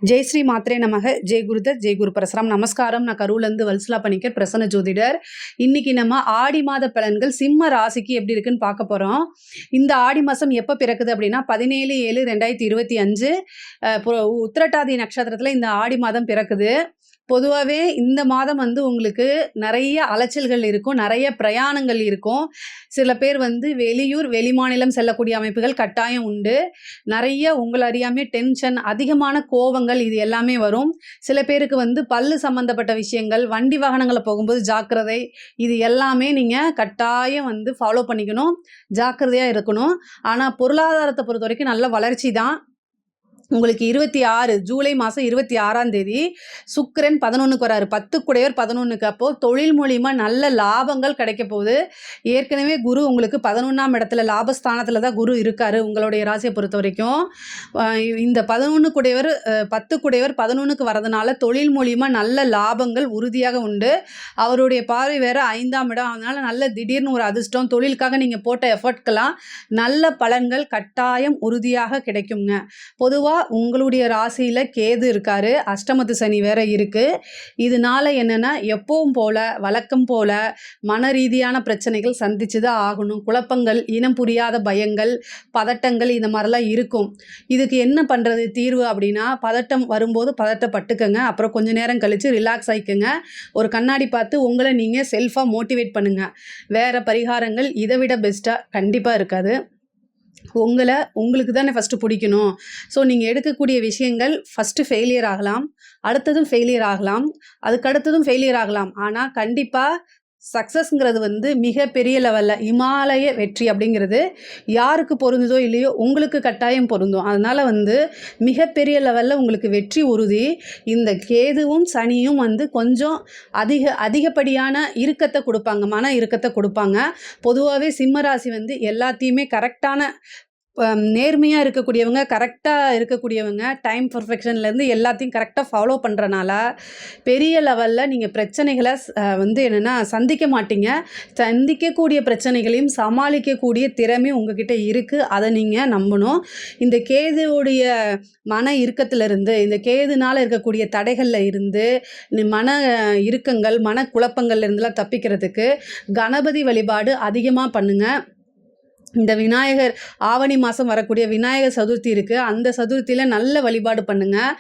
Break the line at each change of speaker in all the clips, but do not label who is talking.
ஜெய் ஸ்ரீ மாத்ரே நமக. ஜெய் குருதத், ஜெய் குரு பரசுராம். நமஸ்காரம். நான் கரூர்லேருந்து வல்சலா பணிக்கர், பிரசன்ன ஜோதிடர். இன்னைக்கு நம்ம ஆடி மாத பலன்கள் சிம்ம ராசிக்கு எப்படி இருக்குன்னு பார்க்க போகிறோம். இந்த ஆடி மாதம் எப்போ பிறக்குது அப்படின்னா 17/7/2025 உத்திரட்டாதி நட்சத்திரத்தில் இந்த ஆடி மாதம் பிறக்குது. பொதுவாகவே இந்த மாதம் வந்து உங்களுக்கு நிறைய அலைச்சல்கள் இருக்கும், நிறைய பிரயாணங்கள் இருக்கும். சில பேர் வந்து வெளியூர் வெளிமாநிலம் செல்லக்கூடிய அமைப்புகள் கட்டாயம் உண்டு. நிறைய உங்களை அறியாமே டென்ஷன், அதிகமான கோபங்கள், இது எல்லாமே வரும். சில பேருக்கு வந்து பல்லு சம்மந்தப்பட்ட விஷயங்கள், வண்டி வாகனங்களை போகும்போது ஜாக்கிரதை, இது எல்லாமே நீங்கள் கட்டாயம் வந்து ஃபாலோ பண்ணிக்கணும், ஜாக்கிரதையாக இருக்கணும். ஆனால் பொருளாதாரத்தை பொறுத்த வரைக்கும் நல்ல வளர்ச்சி தான். உங்களுக்கு 26 ஜூலை மாதம் 26ஆம் தேதி சுக்கிரன் 11க்கு வராரு. 10 குடையவர் 11க்கு. அப்போது தொழில் மூலிமா நல்ல லாபங்கள் கிடைக்க போகுது. ஏற்கனவே குரு உங்களுக்கு 11ஆம் இடத்துல லாபஸ்தானத்தில் தான் குரு இருக்கார் உங்களுடைய ராசியை பொறுத்த வரைக்கும். இந்த 11 குடையவர் 10 குடையவர் 11க்கு வரதுனால தொழில் மூலிமா நல்ல லாபங்கள் உறுதியாக உண்டு. அவருடைய பார்வை வேறு 5ஆம் இடம். அதனால் நல்ல திடீர்னு ஒரு அதிர்ஷ்டம், தொழிலுக்காக நீங்கள் போட்ட எஃபர்ட்கெல்லாம் நல்ல பலன்கள் கட்டாயம் உறுதியாக கிடைக்குங்க. பொதுவாக உங்களுடைய ராசியில் கேது இருக்காரு, அஷ்டமத்து சனி வேற இருக்கு. இதனால என்னன்னா எப்பவும் போல வழக்கம் போல மன ரீதியான பிரச்சனைகள் சந்திச்சு தான் ஆகணும். குழப்பங்கள், இனம் புரியாத பயங்கள், பதட்டங்கள், இந்த மாதிரிலாம் இருக்கும். இதுக்கு என்ன பண்ணுறது தீர்வு அப்படின்னா, பதட்டம் வரும்போது பதட்டப்பட்டுக்கங்க. அப்புறம் கொஞ்ச நேரம் கழித்து ரிலாக்ஸ் ஆகிக்கங்க. ஒரு கண்ணாடி பார்த்து உங்களை நீங்கள் செல்ஃபாக மோட்டிவேட் பண்ணுங்கள். வேறு பரிகாரங்கள் இதை விட பெஸ்ட்டாக கண்டிப்பாக இருக்காது. உங்களுக்கு தானே ஃபஸ்ட்டு பிடிக்கணும். ஸோ நீங்கள் எடுக்கக்கூடிய விஷயங்கள் ஃபஸ்ட்டு ஃபெயிலியர் ஆகலாம், அடுத்ததும் ஃபெயிலியர் ஆகலாம், அதுக்கடுத்ததும் ஃபெயிலியர் ஆகலாம். ஆனால் கண்டிப்பாக சக்ஸஸ்ங்கிறது வந்து மிகப்பெரிய லெவலில் இமாலய வெற்றி அப்படிங்கிறது யாருக்கு பொருந்துதோ இல்லையோ உங்களுக்கு கட்டாயம் பொருந்தும். அதனால் வந்து மிகப்பெரிய லெவலில் உங்களுக்கு வெற்றி உறுதி. இந்த கேதுவும் சனியும் வந்து கொஞ்சம் அதிகப்படியான இறுக்கத்தை கொடுப்பாங்க, மன இறுக்கத்தை கொடுப்பாங்க. பொதுவாகவே சிம்மராசி வந்து எல்லாத்தையுமே கரெக்டான நேர்மையாக இருக்கக்கூடியவங்க, கரெக்டாக இருக்கக்கூடியவங்க, டைம் பர்ஃபெக்ஷன்லேருந்து எல்லாத்தையும் கரெக்டாக ஃபாலோ பண்ணுறனால பெரிய லெவலில் நீங்கள் பிரச்சனைகளை வந்து என்னென்னா சந்திக்க மாட்டீங்க. சந்திக்கக்கூடிய பிரச்சனைகளையும் சமாளிக்கக்கூடிய திறமை உங்ககிட்ட இருக்குது. அதை நீங்கள் நம்பணும். இந்த கேதுவுடைய மன இறுக்கத்திலிருந்து, இந்த கேதுனால் இருக்கக்கூடிய தடைகளில் இருந்து, மன இறுக்கங்கள், மன குழப்பங்கள்லேருந்துலாம் தப்பிக்கிறதுக்கு கணபதி வழிபாடு அதிகமாக பண்ணுங்கள். இந்த விநாயகர் ஆவணி மாதம் வரக்கூடிய விநாயகர் சதுர்த்தி இருக்குது. அந்த சதுர்த்தியில் நல்ல வழிபாடு பண்ணுங்கள்.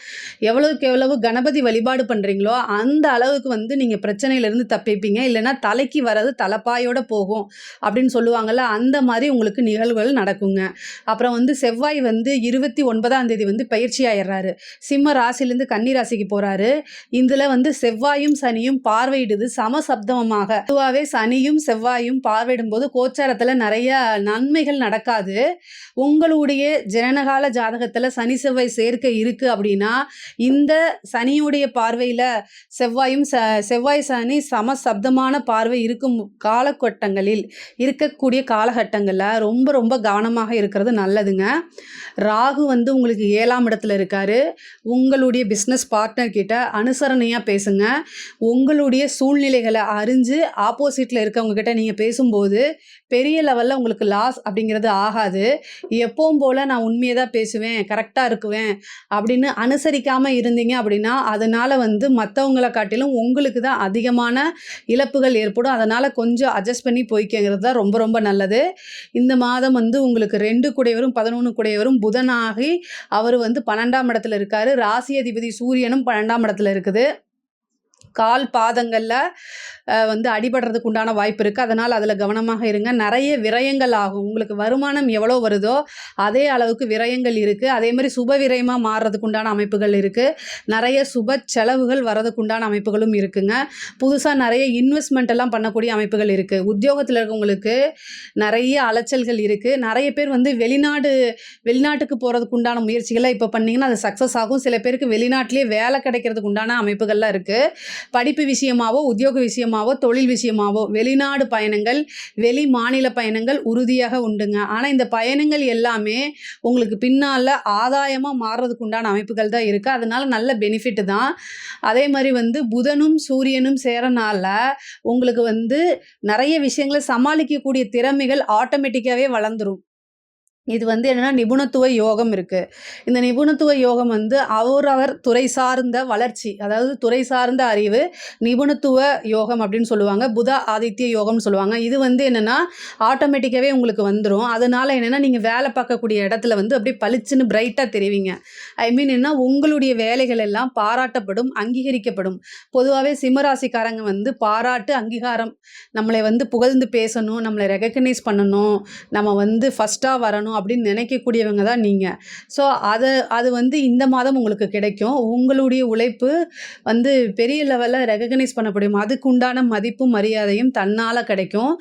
எவ்வளவுக்கு எவ்வளவு கணபதி வழிபாடு பண்ணுறீங்களோ அந்த அளவுக்கு வந்து நீங்கள் பிரச்சனையிலேருந்து தப்பிப்பீங்க. இல்லைன்னா தலைக்கு வர்றது தலைப்பாயோடு போகும் அப்படின்னு சொல்லுவாங்கள்ல, அந்த மாதிரி உங்களுக்கு நிகழ்வுகள் நடக்குங்க. அப்புறம் வந்து செவ்வாய் வந்து 29ஆம் தேதி வந்து பயிற்சி ஆயிடுறாரு. சிம்ம ராசிலேருந்து கன்னி ராசிக்கு போகிறாரு. இதில் வந்து செவ்வாயும் சனியும் பார்வையிடுது சமசப்தமமாக. பொதுவாகவே சனியும் செவ்வாயும் பார்வையிடும் போது கோச்சாரத்தில் நிறைய நன்மைகள் நடக்காது. உங்களுடைய ஜனனகால ஜாதகத்தில் சனி செவ்வாய் சேர்க்கை இருக்குது அப்படின்னா, இந்த சனியுடைய பார்வையில் செவ்வாய் சனி சமசப்தமான பார்வை இருக்கும் இருக்கக்கூடிய காலகட்டங்களில் ரொம்ப ரொம்ப கவனமாக இருக்கிறது நல்லதுங்க. ராகு வந்து உங்களுக்கு 7ஆம் இடத்துல இருக்காரு. உங்களுடைய பிஸ்னஸ் பார்ட்னர் கிட்ட அனுசரணையாக பேசுங்க. உங்களுடைய சூழ்நிலைகளை அறிஞ்சு ஆப்போசிட்டில் இருக்கவங்க கிட்ட நீங்கள் பேசும்போது பெரிய லெவலில் உங்களுக்கு லாஸ் அப்படிங்கிறது ஆகாது. எப்பவும் போல் நான் உண்மையை தான் பேசுவேன், கரெக்டாக இருக்குவேன் அப்படின்னு அனுசரிக்காமல் இருந்தீங்க அப்படின்னா அதனால் வந்து மற்றவங்களை காட்டிலும் உங்களுக்கு தான் அதிகமான இழப்புகள் ஏற்படும். அதனால் கொஞ்சம் அட்ஜஸ்ட் பண்ணி போய்க்கிறது தான் ரொம்ப ரொம்ப நல்லது. இந்த மாதம் வந்து உங்களுக்கு 2 குடையவரும் 11 குடையவரும் புதனாகி அவர் வந்து 12ஆம் இடத்துல இருக்கார். ராசி அதிபதி சூரியனும் 12ஆம் இடத்துல இருக்குது. கால் பாதங்களில் வந்து அடிபடுறதுக்கு உண்டான வாய்ப்பு இருக்குது. அதனால் அதில் கவனமாக இருங்க. நிறைய விரயங்கள் ஆகும். உங்களுக்கு வருமானம் எவ்வளோ வருதோ அதே அளவுக்கு விரயங்கள் இருக்குது. அதே மாதிரி சுப விரயமாக மாறுறதுக்கு உண்டான அமைப்புகள் இருக்குது. நிறைய சுப செலவுகள் வர்றதுக்கு உண்டான அமைப்புகளும் இருக்குங்க. புதுசாக நிறைய இன்வெஸ்ட்மெண்ட் எல்லாம் பண்ணக்கூடிய அமைப்புகள் இருக்குது. உத்தியோகத்தில் இருக்கவங்களுக்கு நிறைய அலைச்சல்கள் இருக்குது. நிறைய பேர் வந்து வெளிநாட்டுக்கு போகிறதுக்கு உண்டான முயற்சிகளை இப்போ பண்ணிங்கன்னா அது சக்ஸஸ் ஆகும். சில பேருக்கு வெளிநாட்டிலே வேலை கிடைக்கிறதுக்கு உண்டான அமைப்புகள்லாம் இருக்குது. படிப்பு விஷயமாவோ, உத்தியோக விஷயமாவோ, தொழில் விஷயமாவோ வெளிநாடு பயணங்கள், வெளி மாநில பயணங்கள் உறுதியாக உண்டுங்க. ஆனால் இந்த பயணங்கள் எல்லாமே உங்களுக்கு பின்னால் ஆதாயமாக மாறுறதுக்கு உண்டான அமைப்புகள் தான் இருக்குது. அதனால நல்ல பெனிஃபிட் தான். அதே மாதிரி வந்து புதனும் சூரியனும் சேரனால உங்களுக்கு வந்து நிறைய விஷயங்களை சமாளிக்கக்கூடிய திறமைகள் ஆட்டோமேட்டிக்காகவே வளர்ந்துடும். இது வந்து என்னன்னா நிபுணத்துவ யோகம் இருக்கு. இந்த நிபுணத்துவ யோகம் வந்து அவரவர் துறை சார்ந்த வளர்ச்சி, அதாவது துறை சார்ந்த அறிவு, நிபுணத்துவ யோகம் அப்படின்னு சொல்லுவாங்க. புத ஆதித்ய யோகம்னு சொல்லுவாங்க. இது வந்து என்னன்னா ஆட்டோமேட்டிக்காவே உங்களுக்கு வந்துரும். அதனால என்னன்னா நீங்க வேலை பார்க்கக்கூடிய இடத்துல வந்து அப்படியே பளிச்சுன்னு பிரைட்டா தெரிவீங்க. ஐ மீன் என்ன உங்களுடைய வேலைகள் எல்லாம் பாராட்டப்படும், அங்கீகரிக்கப்படும். பொதுவாவே சிம்மராசிக்காரங்க வந்து பாராட்டு, அங்கீகாரம், நம்மளை வந்து புகழ்ந்து பேசணும், நம்மளை ரெகக்னைஸ் பண்ணணும், நம்ம வந்து ஃபர்ஸ்ட்டா வரணும் அப்படின்னு நினைக்கக்கூடியவங்க தான் நீங்க. ஸோ அது வந்து இந்த மாதம் உங்களுக்கு கிடைக்கும். உங்களுடைய உழைப்பு வந்து பெரிய லெவல்ல ரெகக்னைஸ் பண்ணப்படும். அதுக்கு உண்டான மதிப்பும், மரியாதையும் தன்னால கிடைக்கும்.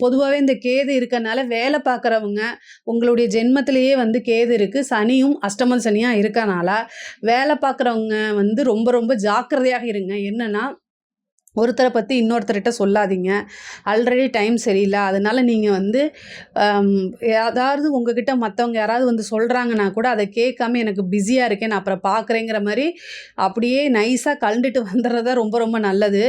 பொதுவாவே இந்த கேது இருக்கனால வேலை பார்க்குறவங்க, உங்களுடைய ஜென்மத்திலேயே வந்து கேது இருக்கு. சனியும் அஷ்டம சனியா இருக்கனால, வேலை பார்க்குறவங்க வந்து ரொம்ப ரொம்ப ஜாக்கிரதையாக இருங்க. என்னன்னா ஒருத்தரை பற்றி இன்னொருத்தர்கிட்ட சொல்லாதீங்க. ஆல்ரெடி டைம் சரியில்ல. அதனால நீங்க வந்து அதாவது உங்ககிட்ட மற்றவங்க யாராவது வந்து சொல்கிறாங்கன்னா கூட அதை கேட்காம எனக்கு பிஸியாக இருக்கேன், நான் அப்புறம் பார்க்குறேங்கிற மாதிரி அப்படியே நைஸாக கழண்டுட்டு வந்துடுறது தான் ரொம்ப ரொம்ப நல்லது.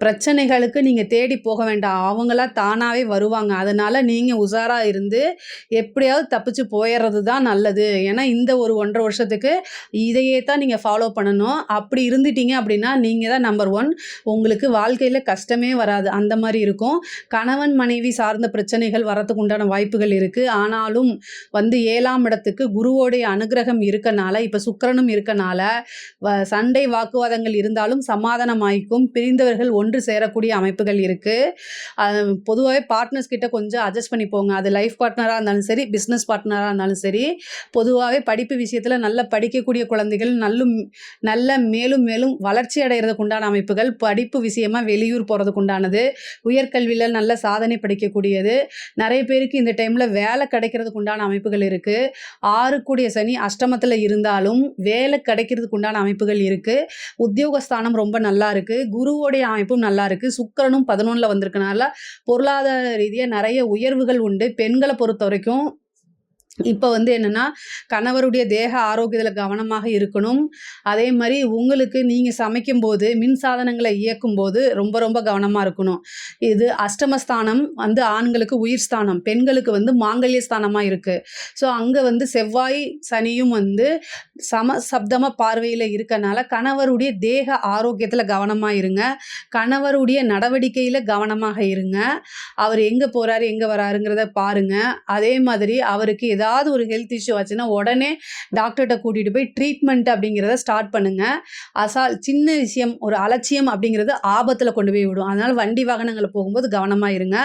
பிரச்சனைகளுக்கு நீங்க தேடி போக வேண்டாம். அவங்களா தானாவே வருவாங்க. அதனால நீங்க உஷாரா இருந்து எப்படியாவது தப்பிச்சு போயிறது தான் நல்லது. ஏன்னா இந்த ஒரு 1 1/2 வருஷத்துக்கு இதையே தான் நீங்க ஃபாலோ பண்ணணும். அப்படி இருந்துட்டீங்க அப்படின்னா, நீங்க தான் நம்பர் 1. உங்களுக்கு வாழ்க்கையில கஷ்டமே வராது. அந்த மாரி இருக்கும். கணவன், மனைவி சார்ந்த பிரச்சனைகள் வரதுக்கு உண்டான வாய்ப்புகள் இருக்கு. ஆனாலும் வந்து 7ஆம் இடத்துக்கு குருவோடைய அனுக்கிரகம் இருக்கனால, இப்ப சுக்கிரனும் இருக்கனால, சண்டை, வாக்குவாதங்கள் இருந்தாலும் சமாதானமாயிக்கும். பிரிந்தவர்கள் ஒன்று சேரக்கூடிய அமைப்புகள் இருக்கு. பொதுவாகவே பார்ட்னர்ஸ் கிட்ட கொஞ்சம் அட்ஜஸ்ட் பண்ணி போங்க. அது லைஃப் பார்ட்னராக இருந்தாலும் சரி, பிஸ்னஸ் பார்ட்னராக இருந்தாலும் சரி. பொதுவாகவே படிப்பு விஷயத்தில் நல்லா படிக்கக்கூடிய குழந்தைகள் நல்ல மேலும் மேலும் வளர்ச்சி அடைகிறதுக்கு உண்டான அமைப்புகள், படிப்பு விஷயமா வெளியூர் போகிறதுக்கு உண்டானது, உயர்கல்வியில் நல்ல சாதனை படிக்கக்கூடியது. நிறைய பேருக்கு இந்த டைமில் வேலை கிடைக்கிறதுக்கு உண்டான அமைப்புகள் இருக்குது. 6 கூடிய சனி அஷ்டமத்தில் இருந்தாலும் வேலை கிடைக்கிறதுக்கு உண்டான அமைப்புகள் இருக்குது. உத்தியோகஸ்தானம் ரொம்ப நல்லா இருக்குது. குருவோடைய அமைப்பும் நல்லா இருக்கு. சுக்கிரனும் 11ல வந்திருக்கனால பொருளாதார ரீதியா நிறைய உயர்வுகள் உண்டு. பெண்களை பொறுத்த வரைக்கும் இப்போ வந்து என்னன்னா கணவருடைய தேக ஆரோக்கியத்தில் கவனமாக இருக்கணும். அதே மாதிரி உங்களுக்கு நீங்கள் சமைக்கும்போது மின் சாதனங்களை இயக்கும்போது ரொம்ப ரொம்ப கவனமாக இருக்கணும். இது அஷ்டமஸ்தானம் வந்து ஆண்களுக்கு உயிர் ஸ்தானம், பெண்களுக்கு வந்து மாங்கல்ய ஸ்தானமாக இருக்குது. ஸோ அங்கே வந்து செவ்வாய் சனியும் வந்து சப்தம பார்வையில் இருக்கனால கணவருடைய தேக ஆரோக்கியத்தில் கவனமாக இருங்க. கணவருடைய நடவடிக்கையில் கவனமாக இருங்க. அவர் எங்கே போகிறாரு எங்கே வராருங்கிறத பாருங்க. அதே மாதிரி அவருக்கு ஏதாவது ஒரு ஹெல்த் இஷ்யூ ஆச்சுன்னா உடனே டாக்டர்கிட்ட கூட்டிகிட்டு போய் ட்ரீட்மெண்ட் அப்படிங்கிறத ஸ்டார்ட் பண்ணுங்க. சின்ன விஷயம் ஒரு அலட்சியம் அப்படிங்கிறது ஆபத்தில் கொண்டு போய் விடும். அதனால் வண்டி வாகனங்களை போகும்போது கவனமாக இருங்க.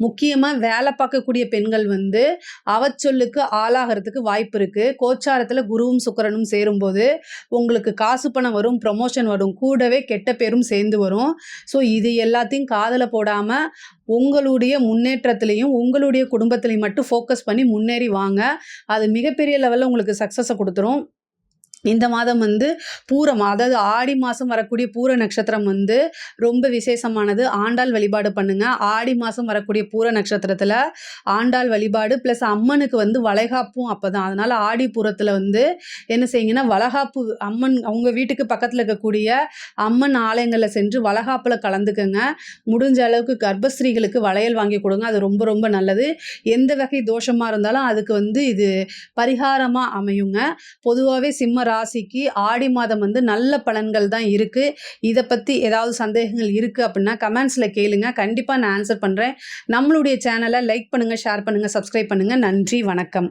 முக்கியமாக வேலை பார்க்கக்கூடிய பெண்கள் வந்து அவச்சொல்லுக்கு ஆளாகிறதுக்கு வாய்ப்பு இருக்குது. கோச்சாரத்தில் குருவும் சுக்கிரனும் சேரும்போது உங்களுக்கு காசு பணம் வரும், ப்ரமோஷன் வரும், கூடவே கெட்ட பேரும் சேர்ந்து வரும். ஸோ இது எல்லாத்தையும் காதில் போடாமல் உங்களுடைய முன்னேற்றத்திலையும் உங்களுடைய குடும்பத்திலையும் மட்டும் ஃபோக்கஸ் பண்ணி முன்னேறி வாங்க. அது மிகப்பெரிய லெவலில் உங்களுக்கு சக்ஸஸை கொடுத்துரும். இந்த மாதம் வந்து பூரம், அதாவது ஆடி மாதம் வரக்கூடிய பூர நட்சத்திரம் வந்து ரொம்ப விசேஷமானது. ஆண்டாள் வழிபாடு பண்ணுங்க. ஆடி மாதம் வரக்கூடிய பூர நட்சத்திரத்தில் ஆண்டாள் வழிபாடு ப்ளஸ் அம்மனுக்கு வந்து வளைகாப்பும் அப்போ தான். அதனால் ஆடி பூரத்தில் வந்து என்ன செய்யுங்கன்னா வளைகாப்பு அம்மன் அவங்க வீட்டுக்கு பக்கத்தில் இருக்கக்கூடிய அம்மன் ஆலயங்களில் சென்று வளைகாப்பில் கலந்துக்கங்க. முடிஞ்ச அளவுக்கு கர்ப்பஸ்ரீகளுக்கு வளையல் வாங்கி கொடுங்க. அது ரொம்ப ரொம்ப நல்லது. எந்த வகை தோஷமாக இருந்தாலும் அதுக்கு வந்து இது பரிகாரமாக அமையுங்க. பொதுவாகவே சிம்ம ராசிக்கு ஆடி மாதம் வந்து நல்ல பலன்கள் தான் இருக்கு. இதை பற்றி ஏதாவது சந்தேகங்கள் இருக்குது அப்படின்னா கமெண்ட்ஸில் கேளுங்க. கண்டிப்பாக நான் ஆன்சர் பண்ணுறேன். நம்மளுடைய சேனலை லைக் பண்ணுங்கள், ஷேர் பண்ணுங்கள், சப்ஸ்கிரைப் பண்ணுங்கள். நன்றி, வணக்கம்.